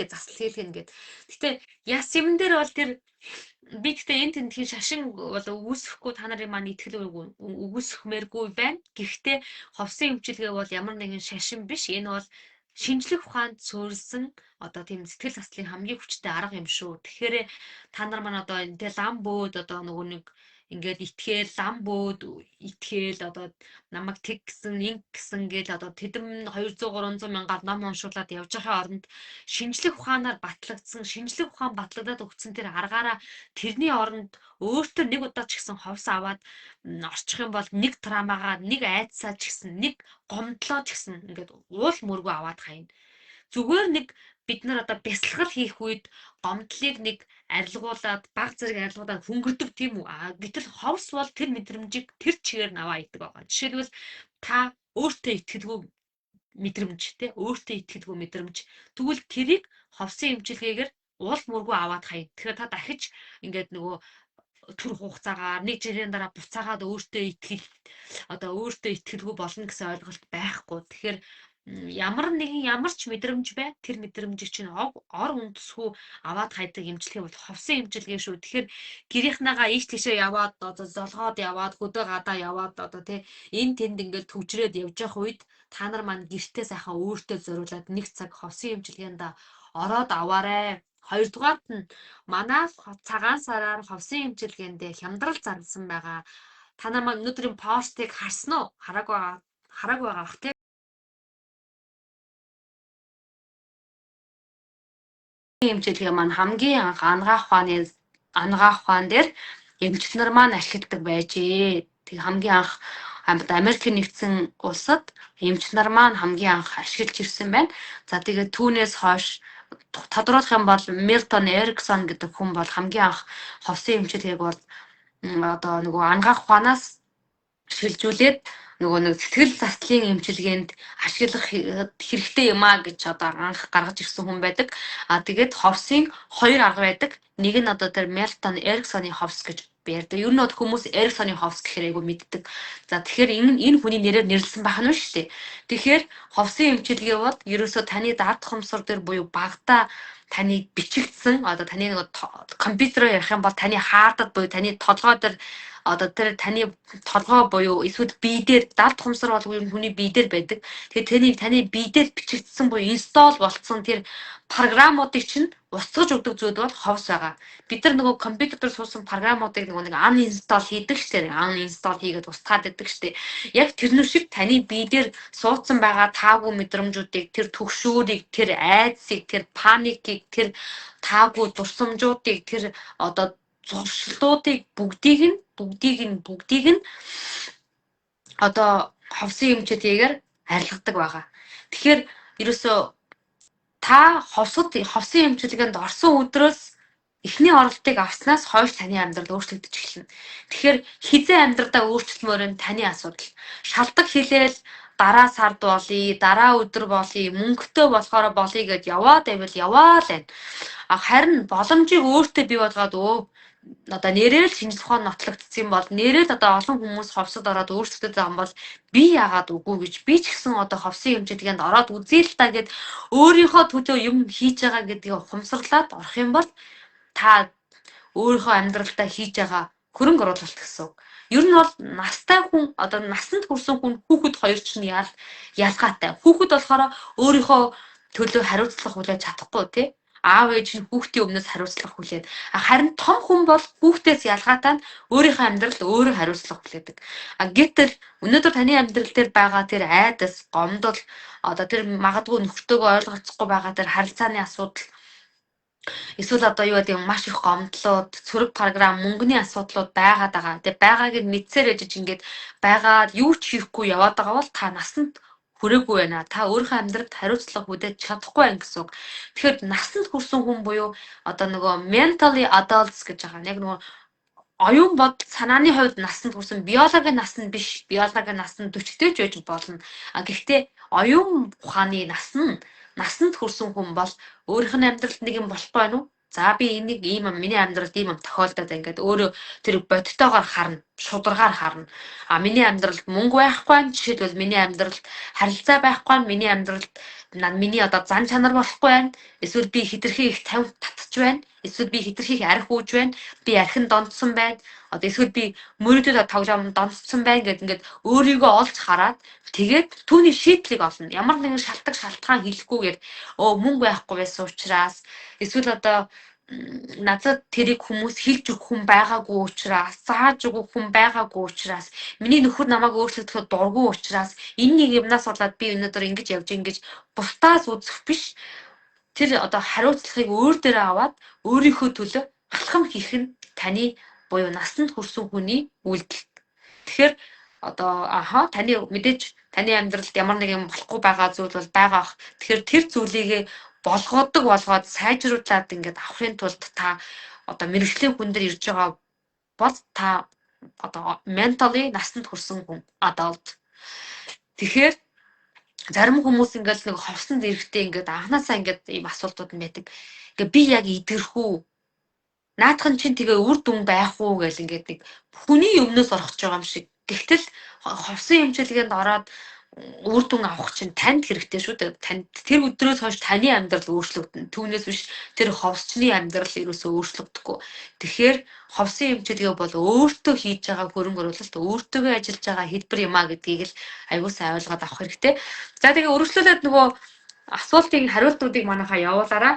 хэлээ засал хийлгэн гээд. Гэтэ яс юм дээр бол тэр би гэхдээ энэ тентхийн шашин бол үгүйсэхгүй та нарын маань итгэл үгүйсэхмээргүй байна. Гэхдээ ховсын эмчилгээ бол ямар нэгэн шашин биш. Энэ бол шинжлэх ухаанд суурилсан одоо тийм сэтгэл заслын хамгийн хүчтэй арга юм шүү. Тэгэхээр та нар маань одоо энэ лам бөөд одоо нөгөө нэг ингээд итгээл лам бөөд итгээл одоо намайг тэг гэсэн инг гэсэн гээл одоо тэдэм 200 300 мянгаар ном уншуулад явж байгаа оронд шинжлэх ухаанаар батлагдсан шинжлэх ухаан батлагдаад өгсөн тэр аргаараа тэрний оронд өөртөө нэг удаа ч гэсэн ховс аваад орчих юм бол нэг травмагаа нэг айдсаа ч гэсэн нэг гомдлоо ч гэсэн ингээд уул мөргөө аваад хаяна. Зүгээр нэг бид нар одоо бясалгал хийх үед гомдлыг нэг арилгуулад баг зэрэг арилгуулад хөнгөрдөг тийм үү? Гэтэл ховс бол тэр мэдрэмжийг тэр чигээр наваа идэг байгаа. Жишээлбэл та өөртөө итгэлгүй мэдрэмж те өөртөө итгэлгүй мэдрэмж тэгвэл тэрийг ховсын эмчилгээгээр уул мөргөө аваад хаяа. Тэгэхээр та дахиж ингээд нөгөө төр хугацаагаар нэг жилийн дараа буцаагаад өөртөө итгэлгүй болно гэсэн ойлголт байхгүй. Тэгэхээр ямар ч мэдрэмж бай тэр мэдрэмжийг чинь ор үндэсгүй аваад хайдаг эмчилгээ бол ховсын эмчилгээ шүү. Тэгэхээр гэрийнхнээгаа ийш тийшээ яваад одоо золгоод яваад хөдөө гадаа яваад одоо тий энэ тэнд ингээд төвжрээд явж явах үед та нар маань гэртээ сайхан өөртөө зориулаад нэг цаг ховсын эмчилгээнд ороод аваарай. Хоёрдугаарт нь манай цагаан сараар ховсын эмчилгээндээ хямдрал зарласан байгаа. Та нар маань өнөөдрийн постыг харсан уу? Хараагүй байгаа бах тий. Эмчилгээ маань хамгийн анх анагаах ухаан дээр эмчит нар маань ашигладаг байжээ. Тэг хамгийн анх Америкийн нэгдсэн улсад эмчит нар маань хамгийн анх ашиглаж ирсэн байна. За тэгээд түүнээс хойш тодруулах юм бол Милтон Эриксон гэдэг хүн бол хамгийн анх ховсын эмчилгээг бол одоо нөгөө анагаах ухаанаас шилжүүлээд нөгөө нэг сэтгэл заслын эмчилгээнд ашиглах хэрэгтэй юм а гэж одоо анх гаргаж ирсэн хүн байдаг. Тэгээд ховсын хоёр арга байдаг. Нэг нь одоо тэр Милтон Эриксоны ховс гэж ярьдаг. Ер нь бол хүмүүс Эриксоны ховс гэхээр айгүй мэддэг. За тэгэхээр энэ хүний нэрээр нэрлсэн байх нь шүү дээ. Тэгэхээр ховсын эмчилгээ бол ерөөсөө таны дард хомсор дээр буюу багтаа таны бичигдсэн одоо таны нэг компьютероор ярих юм бол таны хаардад буюу таны толгой дээр одоо тэр таны толгой буюу эсвэл бие дээр дард хомсор бол хүний бие дээр байдаг. Тэгээд таны бие дээр бичигдсэн буюу инсталл болцсон тэр програмуудыг чинь устгаж өгдөг зүйл бол ховс байгаа. Бид нар нөгөө компьютер дээр суусан програмуудыг нөгөө нэг uninstall хийдэг штеп. Uninstall хийгээд устгаад байдаг штеп. Яг тэрнүү шиг таны бие дээр суудсан байгаа таагүй мэдрэмжүүдийг, тэр түгшүүрийг, тэр айдсыг, тэр паникийг, тэр таагүй дурсамжуудыг, тэр одоо зуршлуудыг бүгдийг нь одоо ховсын эмчилгээгээр арилгадаг байгаа. Тэгэхээр ерөөсөө та ховсын эмчилгээнд орсон өдрөөс эхний оролтыг авснаас хойш таны амьдрал өөрчлөгдөж эхэлнэ. Тэгэхээр хизээ амьдралдаа өөрчлөмөр нь таны асуудал. Шалдаг хилээл дараа сард болъё, дараа өдөр болъё, мөнгөтэй болохоор болъё гэд яваад байвал яваа л байна. Харин боломжийг өөртөө бий болгоод одоо нэрээр л шинжлэх ухаан нотлогдсон бол нэрээр одоо олон хүмүүс ховсод ороод өөрсдөд байгаа юм бол би яагаад үгүй гэж би ч гэсэн одоо ховсын эмчилгээнд ороод үзье л та гэд өөрийнхөө төлөө юм хийж байгаа гэдгийг ухамсарлаад орох юм бол та өөрийнхөө амьдралдаа хийж байгаа хөрөнгө оруулалт гэсэн үг. Ер нь бол настай хүн одоо насанд хүрсэн хүн хүүхэд хоёр ч нь ялгаатай. Хүүхэд болохоор өөрийнхөө төлөө хариуцлага хүлээж чадахгүй тий. Аав ээж нь хүүхдийн өмнөөс хариуцлага хүлээд. Харин том хүн бол хүүхдээс ялгаатай нь өөрийнхөө амьдралд өөрөө хариуцлага хүлээдэг. Гэтэл өнөөдөр таны амьдрал дээр байгаа тэр айдас, гомдол, одоо тэр магадгүй нөхөртөөгөө ойлголцохгүй байгаа тэр харилцааны асуудал эсвэл одоо юу гэдэг маш их гомдлууд, цөрөг програм, мөнгөний асуудлууд байгаад байгаа. Тэгээ байгааг нь мэдсээр ээж ингээд байгаад юу ч хийхгүй яваад байгаа бол та насанд хүрээгүй байна. Та өөрийнхөө амьдралд хариуцлага хүлээж чадахгүй байх гэсэн үг. Тэгэхээр насанд хүрсэн хүн буюу одоо нөгөө mentally adults гэж байгаа. Яг нөгөө оюун бодол санааны хувьд насанд хүрсэн биологийн нас нь биш. Биологийн нас нь 40-тэй ч байж болно. Гэхдээ оюун ухааны насанд хүрсэн хүн бол өөрийнх нь амьдралд нэг юм болохгүй байна уу? За би энийг ийм миний амьдралд ийм тохиолдоод ингээд өөрөө тэр бодтойгоор харна, шударгаар харна. А миний амьдралд мөнгө байхгүй нь жишээлбэл миний амьдралд харилцаа байхгүй нь миний амьдралд миний одоо зан чанар болохгүй байна. Эсвэл би хитрхи их тавь татчих байна. Эсвэл би хитрхи их арх ууж байна. Би архин донцсон байна. Одоо эсвэл би мөрөдөд тоглоом донцсон байна гэд ингээд өөрийгөө олж хараад тэгээд түүний шийдлийг олно. Ямар нэгэн шалтгаан хийлэхгүйгээр мөнгө байхгүй байсан учраас эсвэл одоо надад тэрийг хүмүүс хэлж өгөх хүн байгаагүй учраас, зааж өгөх хүн байгаагүй учраас, миний нөхөр намайг өөрчлөгдөхэд дургүй учраас энэ нэг юмнаас болоод би өнөөдөр ингэж явж ингэж бусдаас үзэх биш. Тэр одоо хариуцлагыг өөр дээрээ аваад өөрийнхөө төлөө алхам хийх нь таны буюу насанд хүрсэн хүний үйлдэл. Тэгэхээр одоо таны мэдээж таны амьдралд ямар нэг юм болохгүй байгаа зүйл бол байгаа. Тэгэхээр тэр зүйлийг болгоод сайжруулад ингээд авахын тулд та одоо мэрэгжлийн хүн дээр ирж байгаа бол та одоо ментали насанд хүрсэн хүн adult. Тэгэхээр зарим хүмүүс ингээд нэг ховсонд ирэхдээ ингээд анханасаа ингээд ийм асуултууд байдаг. Ингээд би яг идэрхүү наадхан чинь тэгээ үр дүн байх уу гэл ингээд нэг хүний өмнөөс орохж байгаа юм шиг. Гэхдээ ховсон хэмжээлгээнд ороод үр дүн авах чинь танд хэрэгтэй шүү дээ. Танд тэр өдрөөс хойш таны амьдрал өөрчлөгдөн. Түүнээс биш тэр ховсчны амьдрал ерөөсөө өөрчлөгдөхгүй. Тэгэхээр ховсын хэмжээлгээ бол өөртөө хийж байгаа хөрөнгө оруулалт, өөртөөгөө ажиллаж байгаа хэлбэр юм а гэдгийг л аягүй сайн ойлгоод авах хэрэгтэй. За тэгээ өргөжлүүлээд нөгөө асуултын хариултуудыг манайхаа явуулаарай.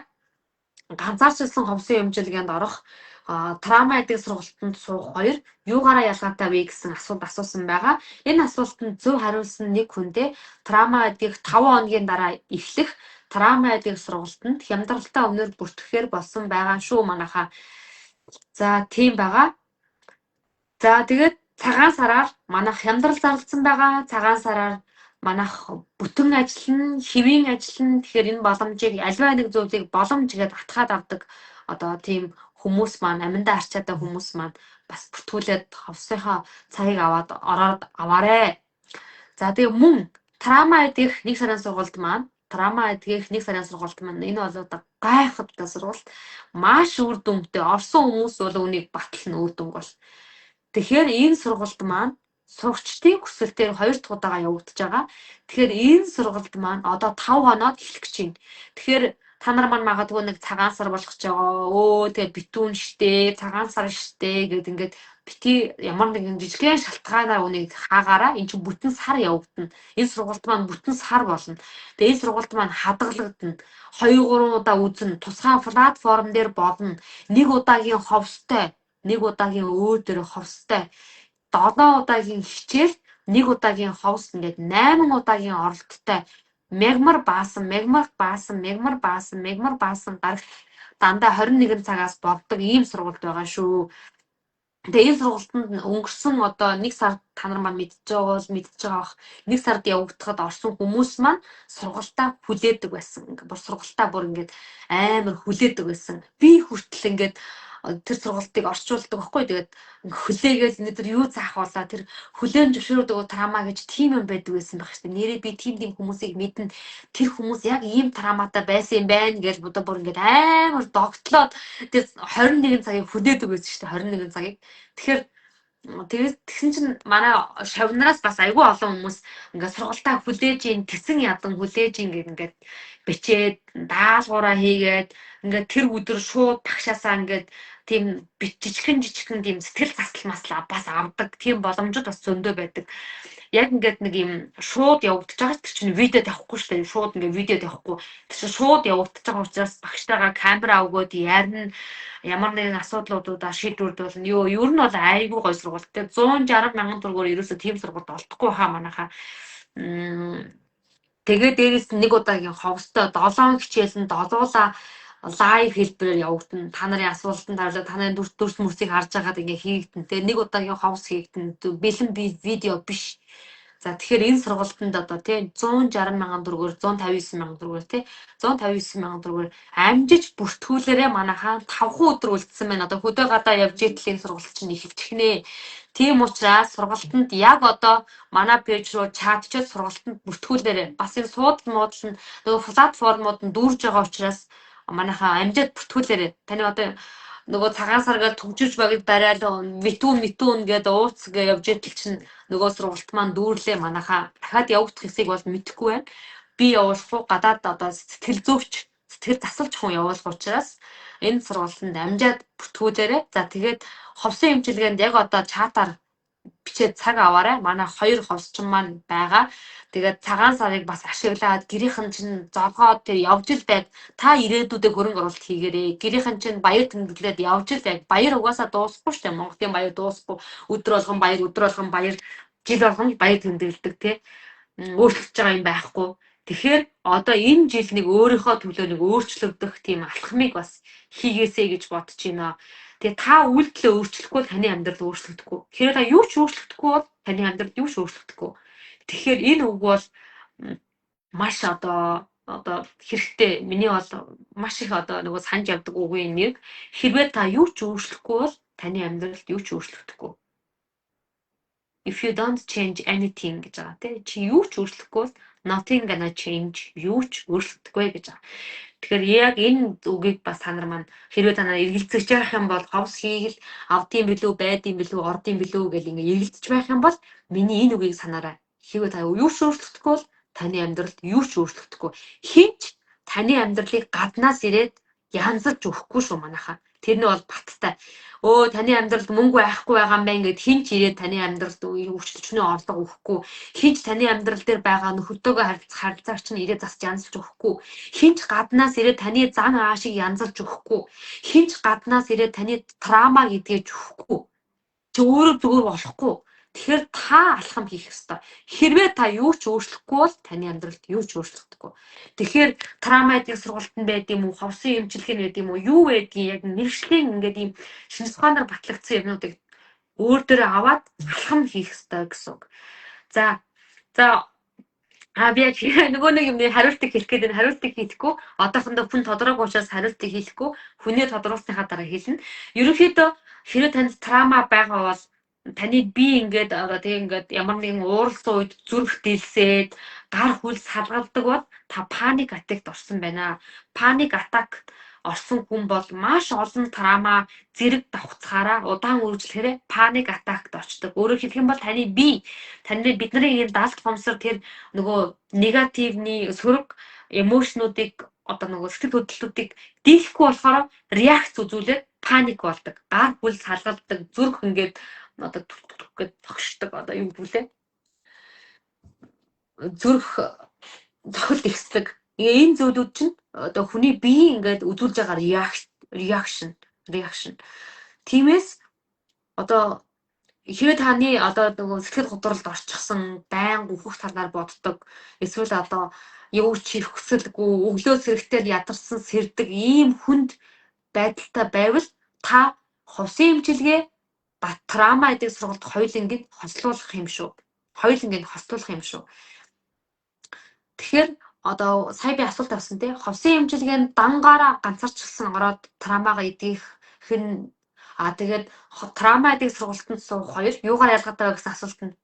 Ганцаарчилсан ховсын хэмжээлгээнд орох трама эдэг сургалтанд суух хоёр юугаараа ялгаатай вэ гэсэн асуулт асуусан байгаа. Энэ асуултанд зөв хариулсан нэг хүндээ трама эдгийг 5 хоногийн дараа эхлэх трама эдэг сургалтанд хямдралтай өмнөр бүртгэхээр болсон байгаа шүү манайхаа. За тийм байгаа. За тэгээд цагаан сараар манайх хямдрал зарласан байгаа. Цагаан сараар манайх бүтэн ажиллана, хэвийн ажиллана. Тэгэхээр энэ боломжийг альва нэг зүйлийг боломж гэдээ атгаад авдаг одоо тийм хүмүүс маань аминдаа арчаатай хүмүүс маань бас бүртгүүлээд ховсынхаа цагийг аваад ороод аваарэ. За тэгээ мөн трама эдгэх 1 сарын сургалт маань энэ бол одоо гайхалтай сургалт. Маш үр дүнтэй. Орсон хүмүүс бол үнийг батлна үр дүнг бол. Тэгэхээр энэ сургалт маань сурагчдын хүсэлтээр 2 дахь удаага явагдаж байгаа. Тэгэхээр энэ сургалт маань одоо 5 хоноод эхлэх гэж байна. Тэгэхээр та нар маань магадгүй нэг цагаан сар болох ч байгаа. Тэгээ битүүн штэ, цагаан сар штэ гэд ингээд бити ямар нэгэн жижигхэн шалтгаанаар үнийг хаагаараа эн чинь бүтэн сар явагдана. Энэ сургалт маань бүтэн сар болно. Тэгээ энэ сургалт маань хадгалагдана. 2-3 удаа үзэн, тусгай платформ дээр болно. 1 удаагийн ховстой, 1 удаагийн өөр дээр ховстой, 7 удаагийн хичээл, 1 удаагийн ховс ингээд 8 удаагийн оролттой. Мегмар баасан гарах дандаа 21 цагаас болдог ийм сургалт байгаа шүү. Тэгээ энэ сургалтанд өнгөрсөн одоо 1 сар та нар маань мэдж байгаа бах. 1 сард явагдахад орсон хүмүүс маань сургалтаа хүлээдэг байсан. Ингээд бүр сургалтаа бүр ингээд амар хүлээдэг байсан. Би хүртэл ингээд тэр сургалтыг орчуулдаг байхгүй. Тэгээд хүлээгээл өнөөдөр юу заах болоо тэр хүлээн зөвшөөрдөг трама гэж тийм юм байдаг байсан байх шүү дээ. Нэрээ би тийм хүмүүсийг мэднэ. Тэр хүмүүс яг ийм траматай байсан юм байна гэж бодоо бүр ингээд амар догтлоод тэр 21 цагийг хүлээдэг байсан шүү дээ. 21 цагийг. Тэгэхээр тэгсэн чинь манай шавнараас бас айгүй олон хүмүүс ингээд сургалтаа хүлээж ийн тэсэн ядан хүлээж ийн ингээд бичээд даалгавраа хийгээд ингээд тэр өдөр шууд багшаасаа ингээд тийм жижигхэн тийм сэтгэл засал маслаа бас авдаг тийм боломжууд бас зөндөө байдаг. Яг ингээд нэг юм шууд явагдаж байгаа ч чинь видео тавихгүй шүү дээ. Шууд ингээд видео тавихгүй. Тэр чинь шууд явагдаж байгаа учраас багштайгаа камера өгөөд ярина. Ямар нэгэн асуудлуудаа шийдвэрд болно. Ер нь бол айгүй гой сургалт. Тэгээ 160 мянган төгрөгөөр ерөөсөө тийм сургалт олдохгүй хаа манайхаа. Тэгээ дээрээс 1 удаагийн ховстой 7 хичээлэн долуулаа лайв хэлбэрээр явагдана. Та нарын асуултанд хариулаад та нарын дүрс мөрсийг харж байгаад ингээ хийгдэн. Тэгээ 1 удаагийн ховс хийгдэн. Бэлэн видео биш. За тэгэхээр энэ сургалтанд одоо тий 160 мянган төгрөгөөр 159 мянган төгрөгөөр тий 159 мянган төгрөгөөр амжиж бүртгүүлээрээ манайхаа 5 өдөр үлдсэн байна. Одоо хөдөө гадаа явж итэл энэ сургалт чинь эхэлчихнэ. Тийм учраас сургалтанд яг одоо манай пэйж руу чатчиж сургалтанд бүртгүүлээрээ бас энэ суудал муудал нь нөгөө платформуд нь дүүрж байгаа учраас манайхаа амжаад бүртгүүлээрээ. Таны одоо нөгөө цагаан саргаар төгжиж байгааг барайл митүүн гэдэг ууц гэ явж идэл чинь нөгөө сургалт маань дүүрлээ манайхаа дахиад явагдах хэсгийг бол мэдэхгүй байна. Би явуулах уу гадаад одоо сэтгэл зүйч сэтгэл засалч хүн явуулах учраас энэ сургалтанд амжаад бүртгүүлээрээ. За тэгээд ховсын эмчилгээнд яг одоо чатаар бичээд цаг аваарай. Манай 2 ховсчин маань байгаа. Тэгээд цагаан сарыг бас ашиглаад гэрийнхэн чинь зоргоод тэр явж л байг. Та ирээдүйдээ хөрөнгө оруулалт хийгээрэй. Гэрийнхэн чинь баяр тэмдэглээд явж л байг. Баяр угаасаа дуусахгүй шүү дээ. Монголын баяр дуусахгүй. Өдөр болгон баяр, жил болгон баяр тэмдэглэдэг тий. Өөрчлөж байгаа юм байхгүй. Тэгэхээр одоо энэ жил нэг өөрийнхөө төлөө нэг өөрчлөгдөх тийм алхмыг бас хийгээсэй гэж бодож байна. Тэгээ та үйлдэлээ өөрчлөхгүй бол таны амьдрал өөрчлөгдөхгүй. Тэгэхээр та юу ч өөрчлөгдөхгүй бол таны амьдрал юу ч өөрчлөгдөхгүй. Тэгэхээр энэ үг бол маш одоо хэрэгтэй. Миний бол маш их одоо нөгөө санаж явдаг үгийн нэг. Хэрвээ та юу ч өөрчлөхгүй бол таны амьдралд юу ч өөрчлөгдөхгүй. If you don't change anything гэж байгаа тийм чи юу ч өөрчлөхгүй бол nothing gonna change юу ч өөрчлөгдөхгүй гэж байгаа. Тэгэхээр яг энэ үгийг бас та нар маань хэрвээ та нар эргэлзэж байх юм бол ховс хийгэл авдсан билүү, байдсан билүү, ордын билүү гэл ингээ эргэлзэж байх юм бол миний энэ үгийг санаарай. Хэрвээ та юу ч өөрчлөгдөхгүй бол таны амьдралд юу ч өөрчлөгдөхгүй. Хинч таны амьдралыг гаднаас ирээд янзалж өгөхгүй шүү манайхаа. Тэр нь бол баттай. Өө таны амьдралд мөнгө байхгүй байгаа юм байна гэд хинч ирээд таны амьдралд өвчлөчний орлого өгөхгүй. Хинч таны амьдрал дээр байгаа нөхөдтэйгөө харилцаагч нь ирээд засч янзалж өгөхгүй. Хинч гаднаас ирээд таны зан аашиг янзалж өгөхгүй. Хинч гаднаас ирээд таны трама гэдгийг өгөхгүй. Чи өөрөө зүгээр болохгүй. Тэгэхээр та алхам хийх ёстой. Хэрвээ та юу ч өөрчлөхгүй бол таны амьдралд юу ч өөрчлөгдөхгүй. Тэгэхээр трамадик сургалтанд байд юм уу, ховсын эмчилгээ байд юм уу, юу байдгийг яг мэрэгжлийн ингээд ийм шинж ухаанаар батлагдсан юмнуудыг өөр дөрөө аваад алхам хийх ёстой гэсэн үг. За би яг нөгөө нэг юмны хариултыг хэлэх гээд энэ хариултыг хийхгүй одоохондоо хүн тодорхойгүй учраас хариултыг хийхгүй хүнээ тодруулсныхаа дараа хэлнэ. Ерөнхийдөө хэрэг танд трама байгаа бол таны би ингээд одоо тийм ингээд ямар нэгэн ууралсан үед зүрх дэлсээд гар хөл салгалдаг бол та паник атакт орсон байна. Паник атак орсон хүн бол маш олон трама зэрэг давхцахаараа удаан үргэлжлэхээр паник атакт орчдөг. Өөрөөр хэлэх юм бол бидний энэ даалт фомсор тэр нөгөө негативны сөрөг эмошнуудыг одоо нөгөө сэтгэл хөдлөлтүүдийг дийлэхгүй болохоор реакц үзүүлээд паник болдог. Гар хөл салгалдаг, зүрх ингээд одоо гэд тогшдог одоо юу гэвэл зүрх зохилт ихсдэг. Энэ зүйлүүд чинь одоо хүний бие ингээд үзүүлж байгаа reaction. Тиймээс одоо хэрэг таны одоо нөгөө сэтгэл готролд орчихсон байнга үхэх талаар боддог. Эсвэл одоо юу ч хийх хүсэлгүй, өглөө сэрэгтэл ядарсан сэрдэг ийм хүнд байдалтай байвал та ховсын эмчилгээ трама гэдэг сургалт хоёулангийг хослуулах юм шүү. Тэгэхээр одоо сая би асуулт авсан тий. Ховсын эмчилгээнд дангаараа ганцаарчлсан ороод трамага идэх хэн тэгээд трама гэдэг сургалтанд суух хоёр юугаар ялгаатай вэ гэсэн асуултанд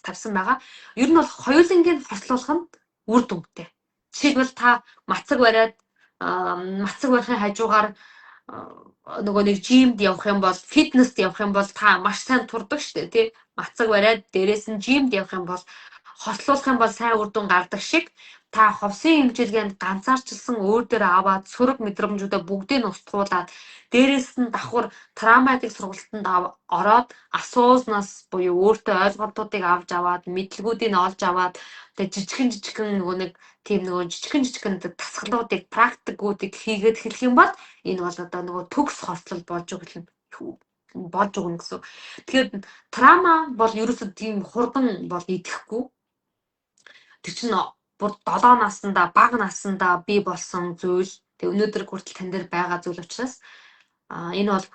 тавьсан байгаа. Ер нь бол хоёулангийг хослуулах нь үр дүнтэй. Жишээлбэл та мацаг бариад мацаг барихын хажуугаар нөгөө нэг жимд явах юм бол фитнест явах юм бол та маш сайн турдаг шүү дээ тий. Мацаг бариад дээрээс нь жимд явах юм бол хослуулах юм бол сайн үр дүн гардаг шиг та ховсын эмчилгээнд ганцаарчилсан өөр дээр аваад сөрөг мэдрэмжүүдээ бүгдийг нь устгуулад дээрээс нь давхар трамадик сургалтанд ороод асууснаас буюу өөртөө ойлголтуудыг авч аваад мэдлгүүдийг олж аваад тэгээ жижигхэн нөгөө нэг тийм нөгөө жижигхэн тасгалуудыг практикуудыг хийгээд эхлэх юм бол энэ бол одоо нөгөө төгс хослол болж өгнө гэсэн. Тэгэхээр трама бол ерөөсөө тийм хурдан бол идэхгүй. Тэр чинь бүр 7 наснда бага наснда би болсон зүйл. Тэг өнөөдөр хүртэл тань дээр байгаа зүйл учраас энэ бол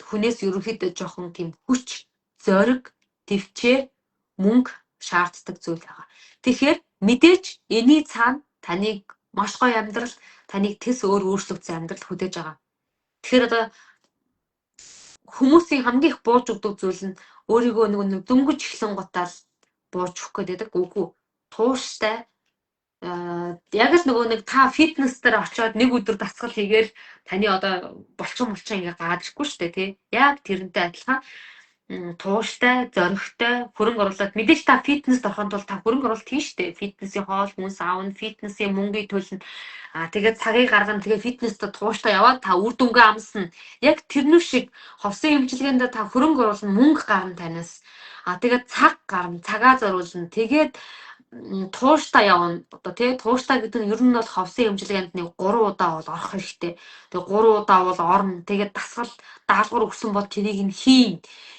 хүнээс ерөнхийдөө жоохон тийм хүч, зориг, төвчээр, мөнгө шаарддаг зүйл байгаа. Тэгэхээр мэдээж энэний цаана таныг маш гоё амьдрал, таныг тэс өөрчлөгдсөн амьдрал хүлээж байгаа. Тэгэхээр одоо хүмүүсийн хамгийн их бууж өгдөг зүйл нь өөрийгөө нэг дөнгөж эхлэн гутаал бууж өгөх гэдэг үгүй. Тууштай Яг л нөгөө нэг та фитнес дээр очиод нэг өдөр дасгал хийгээл таны одоо булчин ингээ гаад ирэхгүй шүү дээ тий. Яг тэрнтэй адилхан тууштай, зоригтой, хөрөнгө оруулалт мэдээж та фитнест орохын тулд та хөрөнгө оруулалт хийн штэ. Фитнесийн хоол хүнс аавна, фитнесийн мөнгөийг төлнө. Тэгээд цагийг гаргана. Тэгээд фитнест тууштай яваад та үр дүнгээ амсна. Яг тэрнүү шиг ховсын эмчилгээнд та хөрөнгө оруулна, мөнгө гарна танаас. Тэгээд цаг гарна, цагаа зориулна. Тэгээд тууштай явна. Одоо тий тууштай гэдэг нь ер нь бол ховсын эмчилгээнд нэг 3 удаа бол орох хэрэгтэй. Тэгээд 3 удаа бол орно. Тэгээд дасгал даалгавар өгсөн бол тэрийг нь хийн.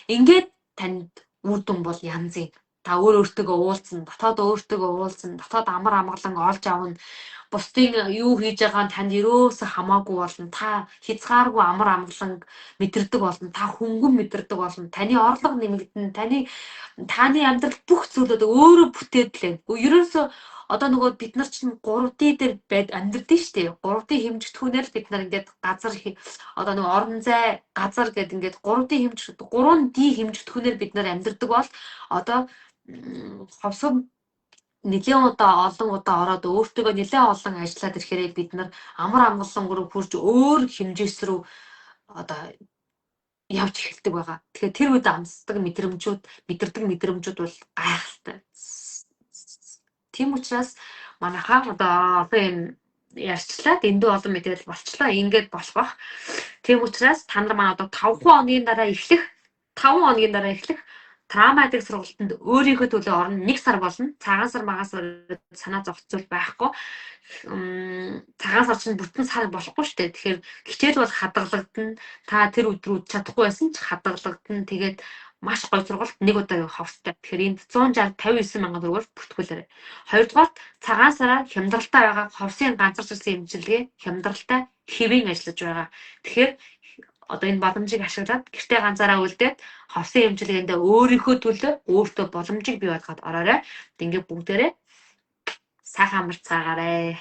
Ингээд танд үр дүн бол янзын. Та өөртөө уулзсан, дотоод өөртөө уулзсан, дотоод амар амгалан олж авна. Бусдын юу хийж байгаа нь танд ерөөсө хамаагүй болно. Та хязгааргүй амар амгалан мэдэрдэг болно. Та хөнгөн мэдэрдэг болно. Таны орлого нэмэгдэнэ. Таны амьдрал бүх зүйлүүд өөрөө бүтээдлээ. Ерөөсө одоо нөгөө бид нар чинь 3D дээр амьдэрдэн штэ. 3D хэмжигдэхүүнээр л бид нар ингээд газар одоо нөгөө орон зай газар гэдэг ингээд 3D хэмжигдэхүүнээр бид нар амьдэрдэг бол одоо ховсон нэлээд олон удаа ороод өөртөө нэлээд олон ажиллаад ирэхээр бид нар амар амгалан руу хурж өөр хэмжээс рүү одоо явж эхэлдэг байгаа. Тэгэхээр тэр үед амсдаг мэдэрдэг мэдрэмжүүд бол гайхалтай. Тийм учраас манайхаа одоо юм ярьчлаа. Дэндүү олон мэдээлэл болчлаа. Ингээд болох бах. Тийм учраас та нар маань одоо 5 хоногийн дараа эхлэх Трама гэдэг сургалтанд өөрийнхөө төлөө орно 1 сар болно. Цагаан сар магаас санаа зовцол байхгүй. Цагаан сар чинь бүтэн сар болохгүй шүү дээ. Тэгэхээр хичээл бол хадгалагдана. Та тэр өдрүүд чадахгүй байсан ч хадгалагдана. Тэгээд маш гоё сургалт нэг удаа ховстой. Тэгэхээр энд 160 59 мянган төгрөгөөр бүртгүүлээрэй. Хоёрдугаар цагаан сараар хямдралтай байгаа ховсын ганцаарчлсан эмчилгээ хямдралтай хэвийн ажиллаж байгаа. Тэгэхээр одоо энэ боломжийг ашиглаад гэртээ ганцаараа үлдээд ховсын эмчилгээндээ өөрийнхөө төлөө өөртөө боломжийг бий болгоод ороорой. Ингээд бүгдээрээ сайхан амарцгаагаарай.